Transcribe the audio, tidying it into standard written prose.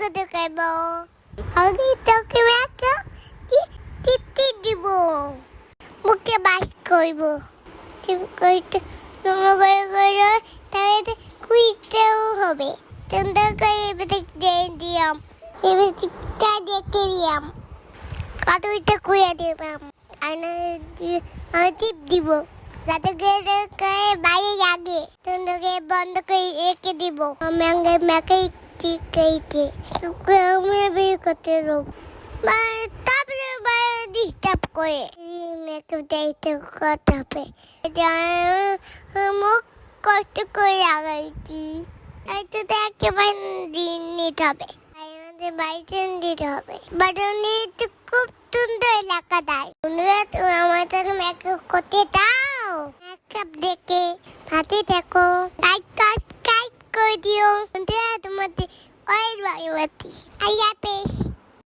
কত খাইব আগে তোকে মেকা টিটি দিব মুখে বাস করব ঠিক করতে তোমাকে করে তাহলে কুইতেও হবে তোমরা করে এবারে দিয়াম এবারে টিকটা দেখে দিয়াম কাদুইটা কুইয়া দিলাম আনা টিপ দিব যাতে করে বাইরে লাগে তোমরা বন্ধ করে রেখে দিব আমি আগে মেকাই ঠিক আছে আমি বের করতে রোব তারপরে ডিস্টার্ব করে মেকআপ দিতে করতে হবে মুখ কষ্ট করে লাগাইছি তো একেবারে নিতে হবে আমাদের বাড়িতে দিতে হবে বাড়ি তো খুব সুন্দর এলাকা দেয় আমাদের মেকআপ করতে দাও মেকআপ দেখে ভাতে দেখো লাইক করে দিও তোমাদের ওই বাড়ি আইয়া পেশ